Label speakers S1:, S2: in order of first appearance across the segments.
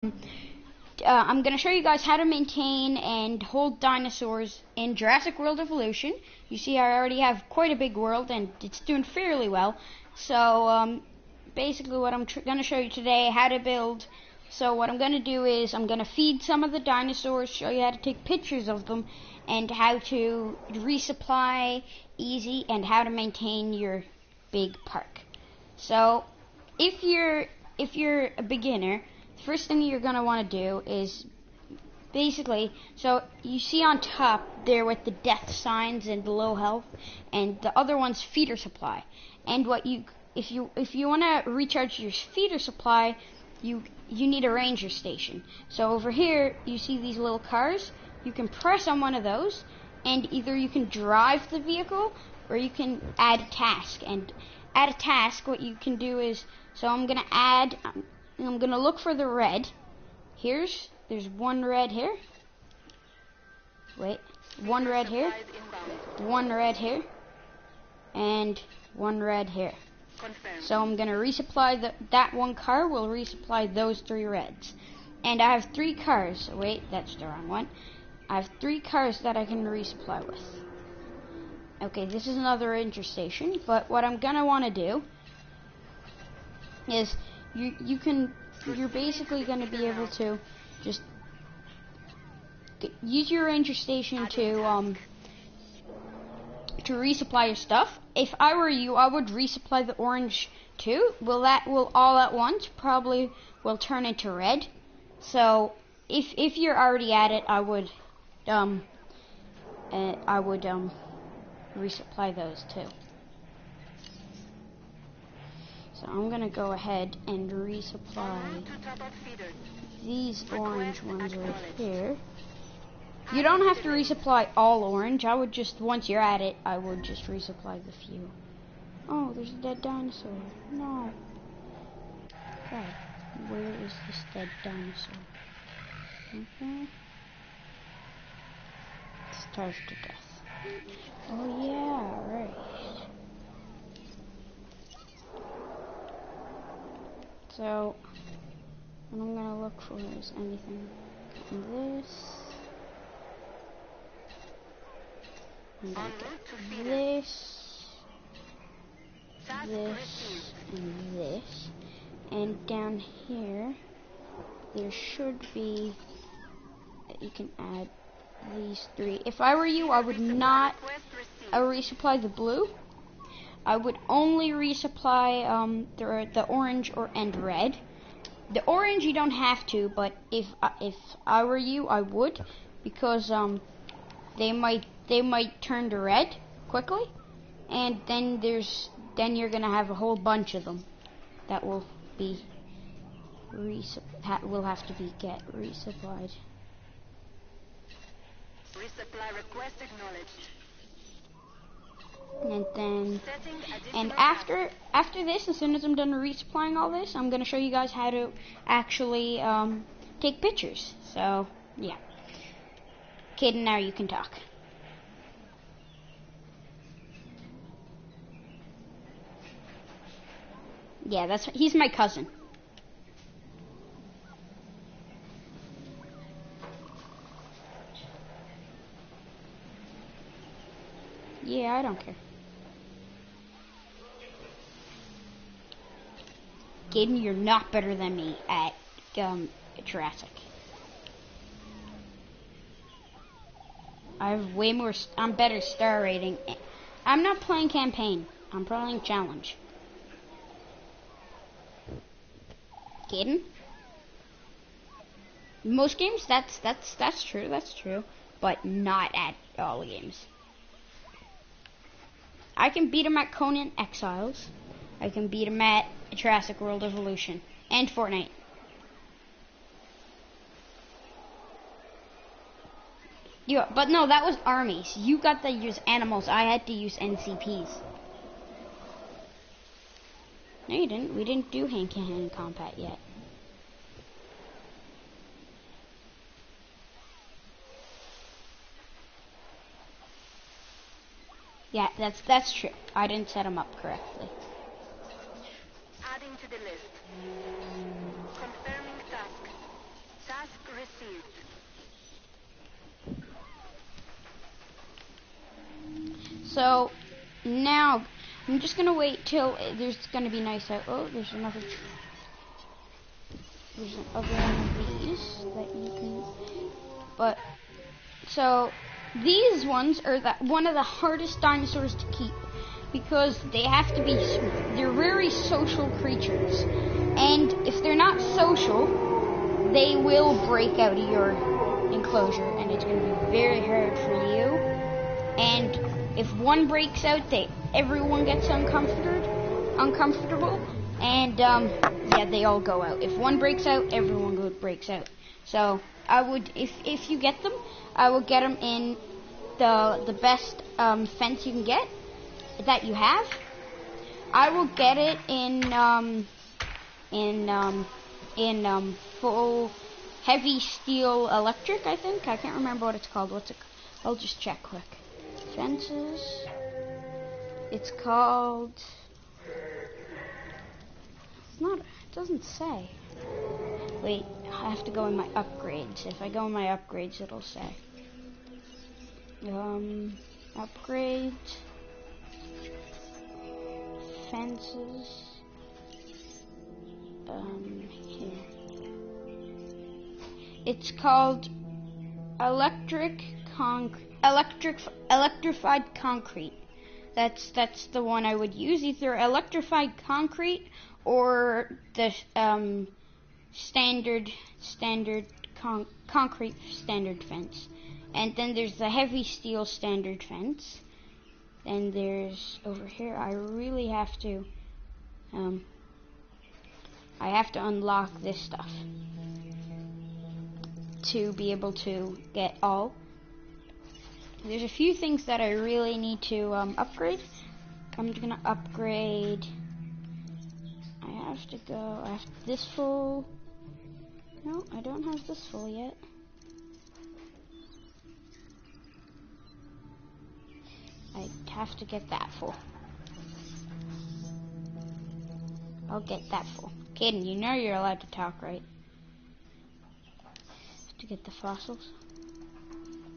S1: I'm going to show you guys how to maintain and hold dinosaurs in Jurassic World Evolution. You see I already have quite a big world and it's doing fairly well. So basically what I'm going to show you today, how to build. So what I'm going to do is I'm going to feed some of the dinosaurs, show you how to take pictures of them, and how to resupply easy and how to maintain your big park. So if you're a beginner, the first thing you're going to want to do is basically, so you see on top there with the death signs and the low health, and the other one's feeder supply. And if you want to recharge your feeder supply, you need a ranger station. So over here you see these little cars. You can press on one of those, and either you can drive the vehicle or you can add a task. And add a task, what you can do is, so I'm gonna look for the red. There's one red here. Wait, one red here, one red here, and one red here. So I'm gonna resupply that one car will resupply those three reds. And I have 3 cars. Wait, that's the wrong one. I have 3 cars that I can resupply with. Okay, this is another ranger station, but what I'm gonna want to do is you're basically going to be able to just use your ranger station to resupply your stuff. If I were you, I would resupply the orange too. That will all at once probably will turn into red. So if you're already at it, I would resupply those too. So I'm going to go ahead and resupply these orange ones right here. You don't have to resupply all orange. I would just, once you're at it, I would just resupply the few. Oh, there's a dead dinosaur. No. God, where is this dead dinosaur? Okay. Starved to death. Oh yeah, right. So, what I'm gonna look for is anything in this. I'm gonna get this, and this. And down here, there should be, you can add these 3. If I were you, I would not resupply the blue. I would only resupply the orange and red. The orange you don't have to, but if I were you, I would, because they might turn to red quickly, and then you're gonna have a whole bunch of them that will be will have to be resupplied.
S2: Resupply request acknowledged.
S1: And after this, as soon as I'm done resupplying all this, I'm going to show you guys how to actually take pictures. So, yeah. Caden, now you can talk. Yeah, he's my cousin. Yeah, I don't care. Gaden, you're not better than me at Jurassic. I have way more. I'm better star rating. I'm not playing campaign. I'm playing challenge. Gaden, most games that's true. That's true, but not at all games. I can beat him at Conan Exiles. I can beat him at Jurassic World Evolution and Fortnite. Yeah, but no, that was armies. You got to use animals. I had to use NCPs. No, you didn't. We didn't do hand-to-hand combat yet. Yeah, that's true. I didn't set them up correctly.
S2: Adding to the list. Confirming task. received.
S1: So now I'm just gonna wait till there's gonna be nice out. Oh, there's another. There's another one of these that you can. But so these ones are one of the hardest dinosaurs to keep because they have to be. They're very social creatures, and if they're not social, they will break out of your enclosure, and it's going to be very hard for you. And if one breaks out, everyone gets uncomfortable, and yeah, they all go out. If one breaks out, everyone breaks out. So I would, if you get them, I would get them in the best fence you can get that you have. I will get it in full heavy steel electric. I think I can't remember what it's called. I'll just check quick. Fences. It's called. It's not. It doesn't say. Wait, I have to go in my upgrades. If I go in my upgrades, it'll say. Upgrades. Fences. Here. It's called electrified concrete. That's the one I would use. Either electrified concrete or the standard concrete standard fence. And then there's the heavy steel standard fence. And there's over here. I really have to. I have to unlock this stuff to be able to get all. There's a few things that I really need to upgrade. I'm gonna upgrade. I have this full. No, I don't have this full yet. I have to get that full. I'll get that full. Kaden, you know you're allowed to talk, right? To get the fossils.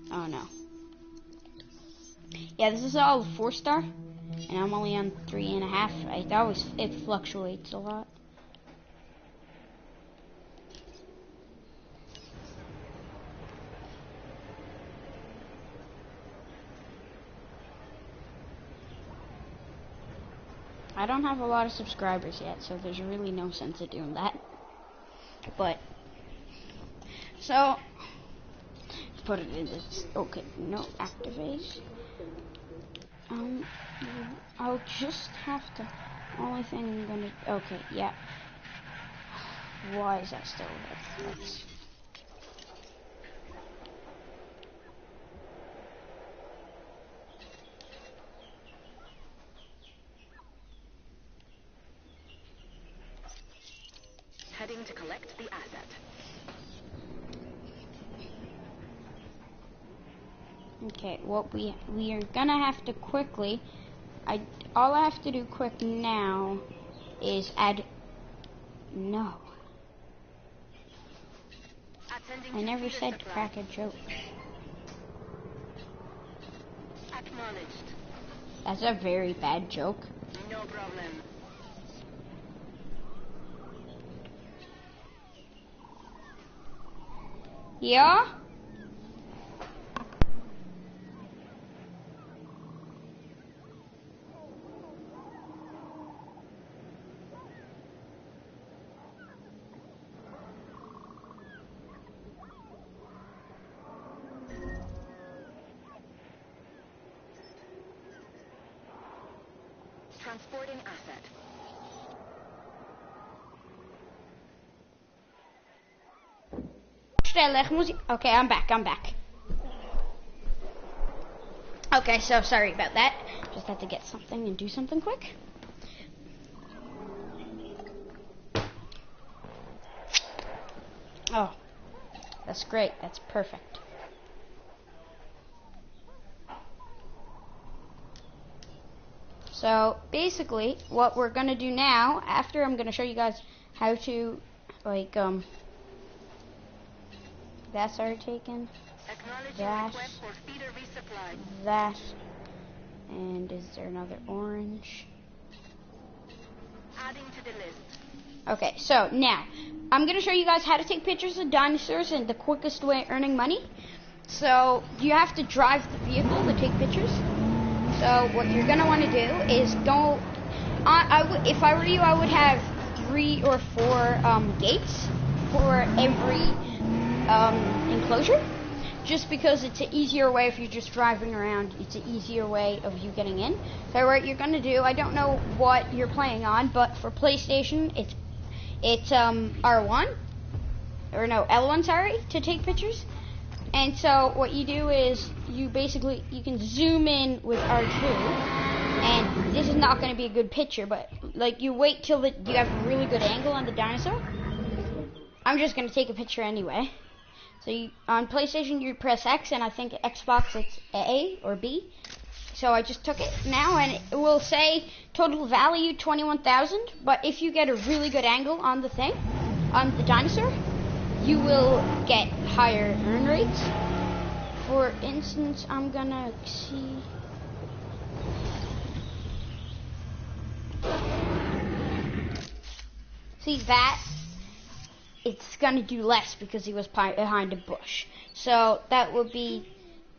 S1: Oh no. Yeah, this is all 4-star, and I'm only on 3.5. It fluctuates a lot. I don't have a lot of subscribers yet, so there's really no sense of doing that. But so put it in this. Okay, no activate. I'll just have to. Only thing I'm gonna. Okay, yeah. Why is that still? That's
S2: Heading to collect the asset.
S1: okay. What we are gonna have to quickly. All I have to do quick now is add. No. I never said to crack a joke.
S2: Acknowledged.
S1: That's a very bad joke.
S2: No problem.
S1: Yeah?
S2: Transporting asset.
S1: Okay, I'm back. Okay, so sorry about that. Just had to get something and do something quick. Oh, that's great. That's perfect. So basically, what we're gonna do now, after I'm gonna show you guys how to, like, That's already taken.
S2: Acknowledging
S1: That.
S2: request for feeder resupply.
S1: That. And is there another orange?
S2: Adding to the list.
S1: Okay, so now I'm going to show you guys how to take pictures of dinosaurs and the quickest way of earning money. So you have to drive the vehicle to take pictures. So what you're going to want to do is go. If I were you, I would have 3 or 4 gates for every enclosure. Just because it's an easier way if you're just driving around. It's an easier way of you getting in. So what you're going to do, I don't know what you're playing on, but for PlayStation, it's R1, or no, L1, sorry, to take pictures. And so what you do is you can zoom in with R2, and this is not going to be a good picture, but like you wait till you have a really good angle on the dinosaur. I'm just going to take a picture anyway. So on PlayStation you press X, and I think Xbox it's A or B. So I just took it now, and it will say total value 21,000. But if you get a really good angle on the thing, on the dinosaur, you will get higher earn rates. For instance, I'm gonna see. See that? It's gonna do less because he was behind a bush. So that would be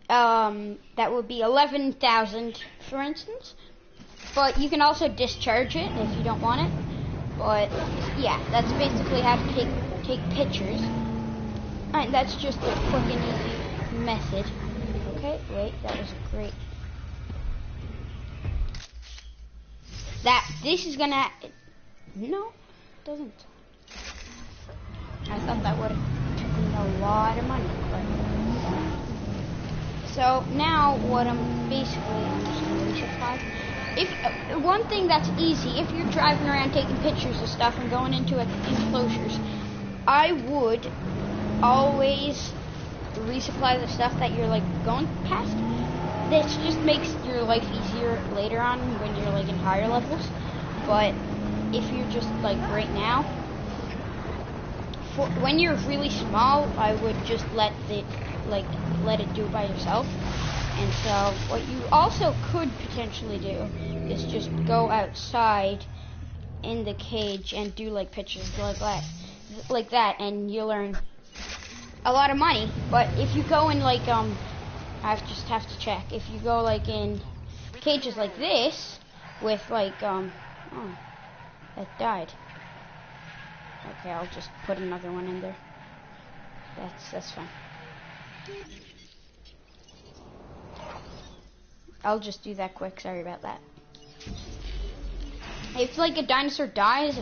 S1: 11,000, for instance. But you can also discharge it if you don't want it. But yeah, that's basically how to take pictures. Alright, that's just a quick and easy method. Okay, wait, that was great. This is gonna. No, it doesn't. I thought that would have taken a lot of money. But. So now what I'm just going to resupply. One thing that's easy, if you're driving around taking pictures of stuff and going into enclosures, I would always resupply the stuff that you're like going past. This just makes your life easier later on when you're like in higher levels. But if you're just like right now, when you're really small, I would just let it do it by yourself. And so what you also could potentially do is just go outside in the cage and do like pictures like that, and you'll earn a lot of money. But if you go in like I just have to check. If you go like in cages like this with like oh, that died. Okay, I'll just put another one in there. That's fine. I'll just do that quick. Sorry about that. If like a dinosaur dies,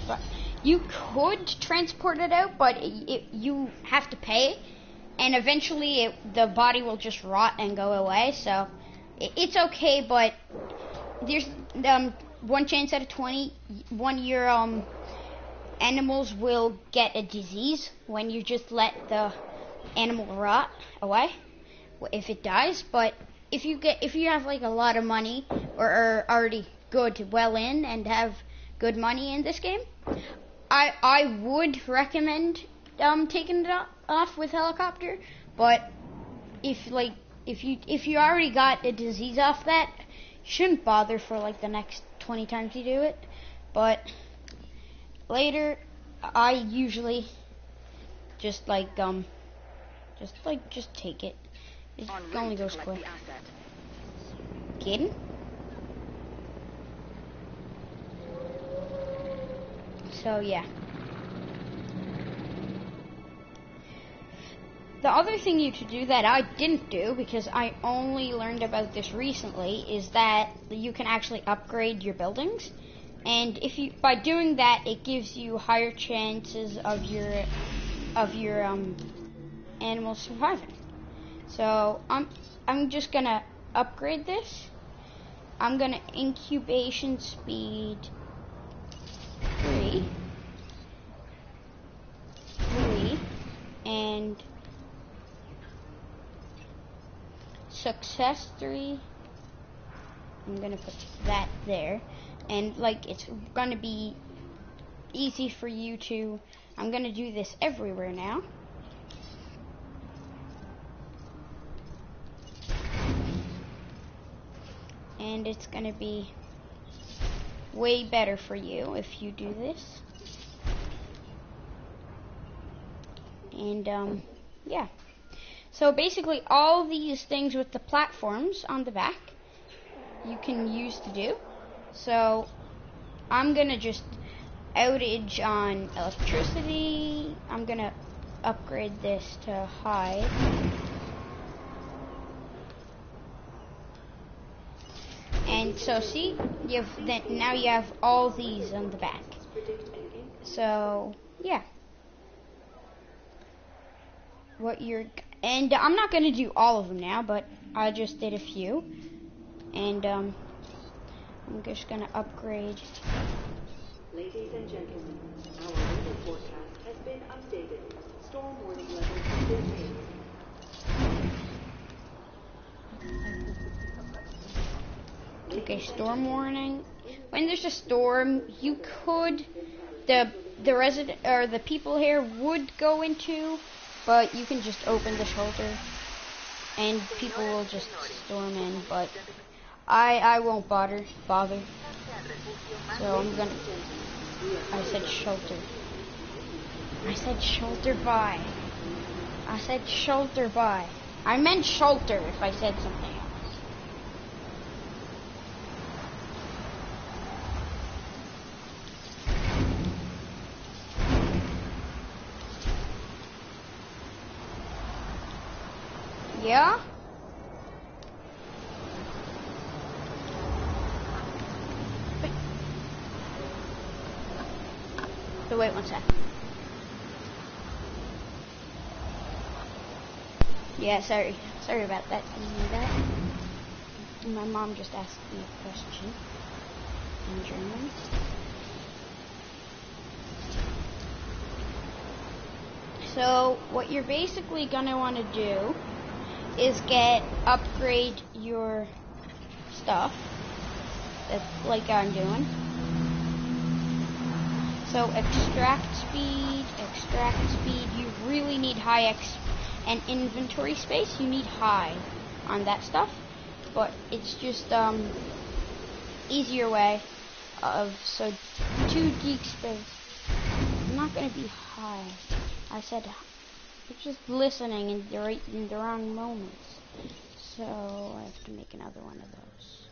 S1: you could transport it out, but you have to pay, and eventually the body will just rot and go away. So it's okay, but there's one chance out of 20. 1 year animals will get a disease when you just let the animal rot away if it dies. But if you have like a lot of money or are already well in and have good money in this game, I would recommend taking it off with helicopter. But if you already got a disease off that, you shouldn't bother for like the next 20 times you do it. But later, I usually just take it. It only goes quick. Kidding? So yeah. The other thing you could do that I didn't do, because I only learned about this recently, is that you can actually upgrade your buildings. And by doing that, it gives you higher chances of your animals surviving. So I'm just gonna upgrade this. I'm gonna incubation speed 3, and success 3. I'm gonna put that there. And like it's gonna be easy for you to. I'm gonna do this everywhere now. and it's gonna be way better for you if you do this. And yeah. So basically all these things with the platforms on the back you can use to do. So I'm gonna just outage on electricity. I'm gonna upgrade this to high. And so see, now you have all these on the back. So yeah. And I'm not going to do all of them now, but I just did a few. And I'm just going to upgrade.
S2: Ladies and gentlemen, our weather forecast has been updated. Storm warning levels have been raised.
S1: Okay, storm warning. When there's a storm, you could the resident or the people here would go into, but you can just open the shelter and people will just storm in, but I won't bother. So I'm gonna I said shelter. I said shelter by. I said shelter by. I meant shelter if I said something else. Yeah? So wait one sec. Yeah, sorry about that. Didn't know that. My mom just asked me a question in German. So what you're basically gonna want to do is upgrade your stuff. That's like I'm doing. So extract speed. You really need high and inventory space. You need high on that stuff, but it's just easier way of 2 geek space. I'm not gonna be high. I said you're just listening in the wrong moments. So I have to make another one of those.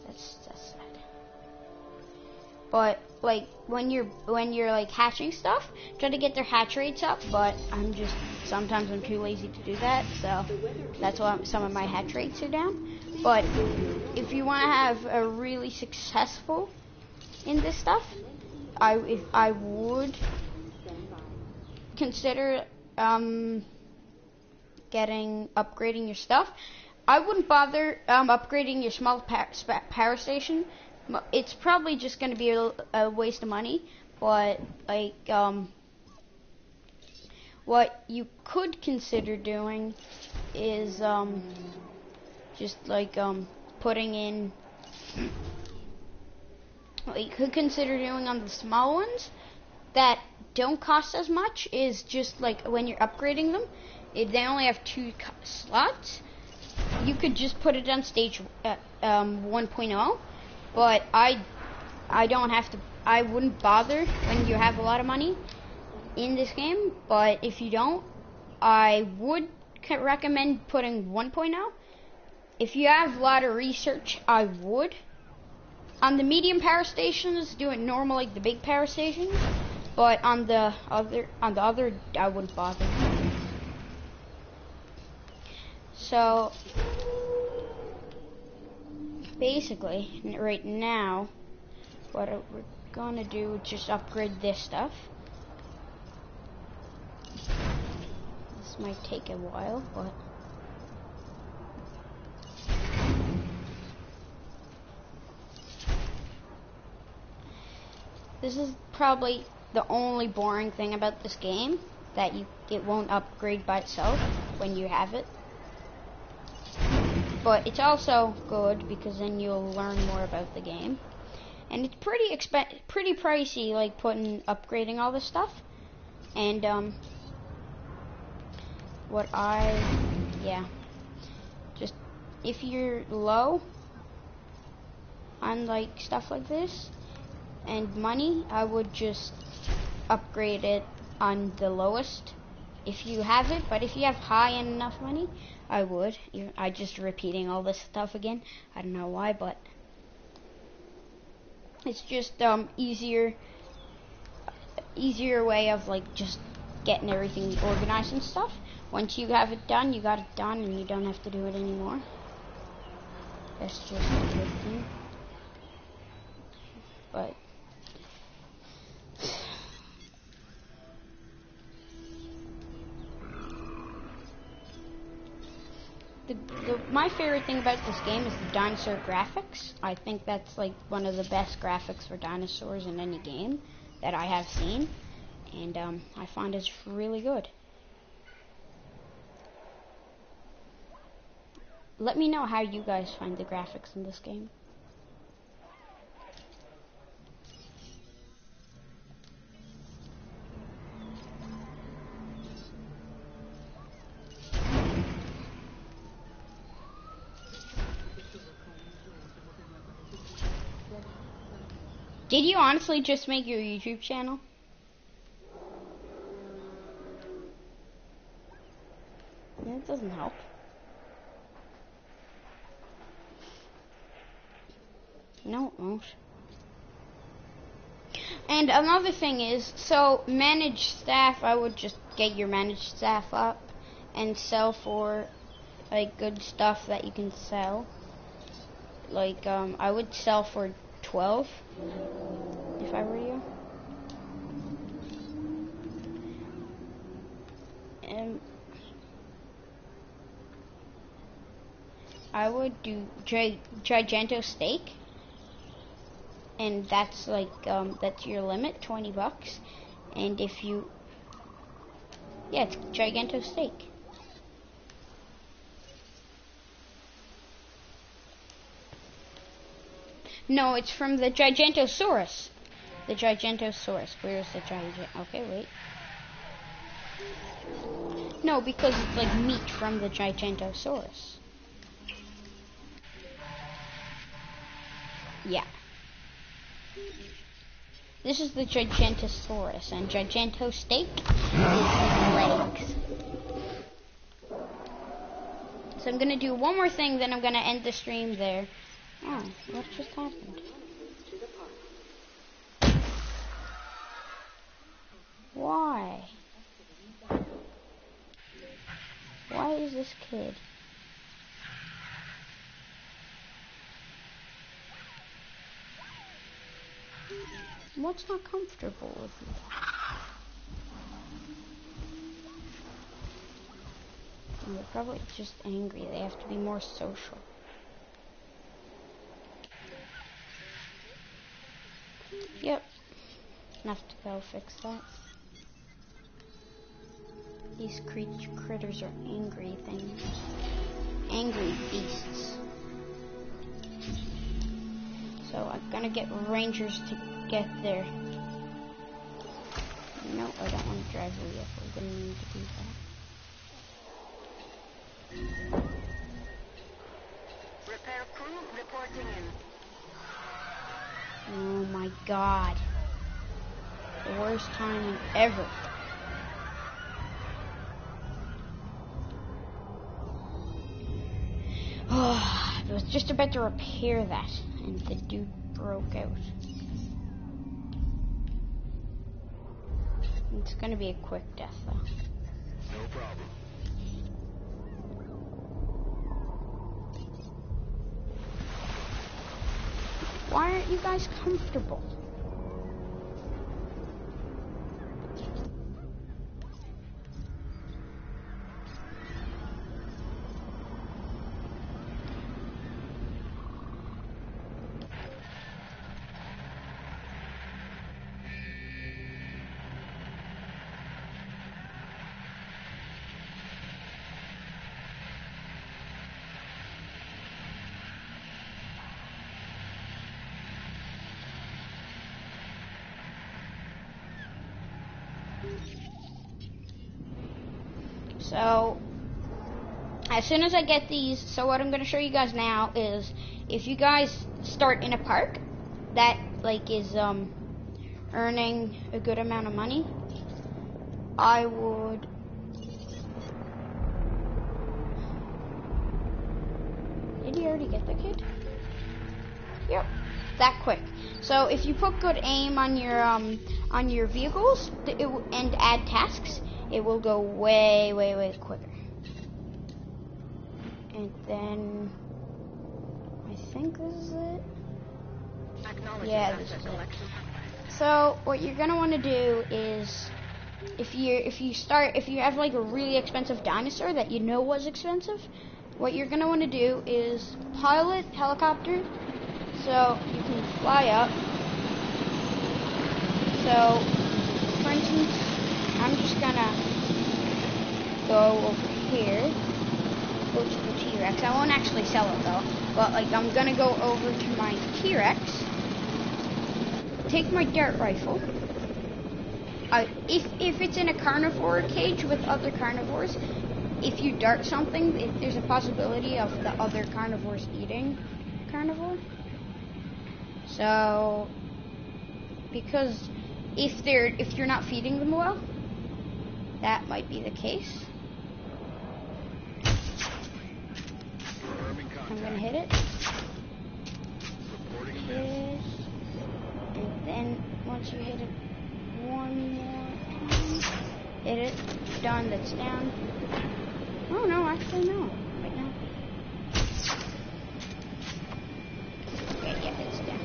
S1: That's sad. But like when you're like hatching stuff, try to get their hatch rates up. But sometimes I'm too lazy to do that, so that's why some of my hatch rates are down. But if you want to have a really successful in this stuff, I would consider upgrading your stuff. I wouldn't bother upgrading your small power station. It's probably just going to be a waste of money, but like what you could consider doing is just like putting in what you could consider doing on the small ones that don't cost as much is just like when you're upgrading them, if they only have 2 slots, you could just put it on stage 1.0. But I wouldn't bother when you have a lot of money in this game. But if you don't, I would recommend putting 1.0. If you have a lot of research, I would. On the medium power stations, do it normal like the big power stations. But on the other, I wouldn't bother. So basically, right now, what we're gonna do is just upgrade this stuff. This might take a while, but this is probably the only boring thing about this game, that it won't upgrade by itself when you have it. But it's also good because then you'll learn more about the game. And it's pretty pricey, like upgrading all this stuff. And just if you're low, on like stuff like this and money, I would just upgrade it on the lowest if you have it. But if you have high and enough money, I would. I just repeating all this stuff again. I don't know why, but it's just easier way of like just getting everything organized and stuff. Once you have it done, you got it done, and you don't have to do it anymore. That's just a good thing. But my favorite thing about this game is the dinosaur graphics. I think that's like one of the best graphics for dinosaurs in any game that I have seen, and I find it's really good. Let me know how you guys find the graphics in this game. Did you honestly just make your YouTube channel? That doesn't help. No, it won't. And another thing is, so managed staff, I would just get your managed staff up and sell for like good stuff that you can sell. Like I would sell for 12 if I were you. And I would do Gigento steak, and that's like that's your limit, $20. And if you, yeah, it's Gigento steak. No, it's from the Gigantosaurus. The Gigantosaurus. Where's the Gigant? Okay, wait. No, because it's like meat from the Gigantosaurus. Yeah. This is the Gigantosaurus, and Gigento steak is legs. So I'm gonna do one more thing, then I'm gonna end the stream there. Oh, what just happened? Why? Why is this kid? What's not comfortable with you? They're probably just angry. They have to be more social. Yep. Enough to go fix that. These critters are angry things. Angry beasts. So I'm gonna get rangers to get there. No, I don't want to drive her yet. We're gonna need to do that.
S2: Repair crew reporting in.
S1: Oh my god. The worst timing ever. Oh, I was just about to repair that, and the dude broke out. It's gonna be a quick death, though.
S3: No problem.
S1: Why aren't you guys comfortable? So, as soon as I get these, so what I'm going to show you guys now is if you guys start in a park that like is earning a good amount of money, I would did he already get the kid? Yep, that quick. So if you put good aim on your vehicles and add tasks, it will go way quicker. And then I think this is it. Yeah, this is it. So what you're gonna want to do is, if you have like a really expensive dinosaur that you know was expensive, what you're gonna want to do is pilot helicopter, so you can fly up. So, for instance, I'm just gonna go over here. Go to the T-Rex. I won't actually sell it though, but like I'm gonna go over to my T-Rex, take my dart rifle. If it's in a carnivore cage with other carnivores, if you dart something, there's a possibility of the other carnivores eating carnivore. So, because if you're not feeding them well, that might be the case. I'm gonna hit it. Hit. And then once you hit it one more time, hit it. Done. That's down. Oh no, actually no. Right now. Okay, yeah, it's down.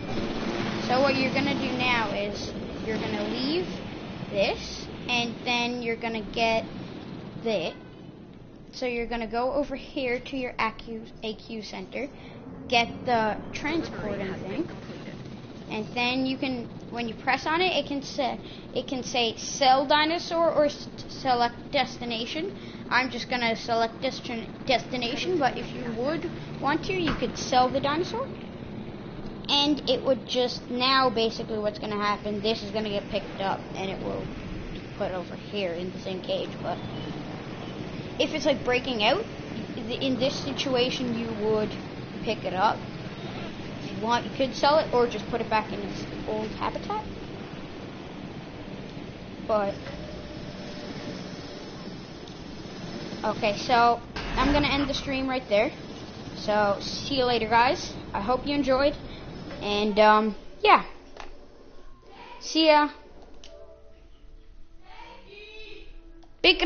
S1: So what you're gonna do now is you're gonna leave this, and then you're gonna get this. So you're going to go over here to your AQ center, get the transporting thing, and then you can, when you press on it, it can say sell dinosaur or select destination. I'm just going to select destination, but if you would want to, you could sell the dinosaur. And it would just, now basically what's going to happen, this is going to get picked up and it will be put over here in the same cage, but if it's like breaking out, in this situation you would pick it up. If you want, you could sell it or just put it back in its old habitat. But okay, so I'm gonna end the stream right there. So see you later, guys. I hope you enjoyed, and yeah, see ya.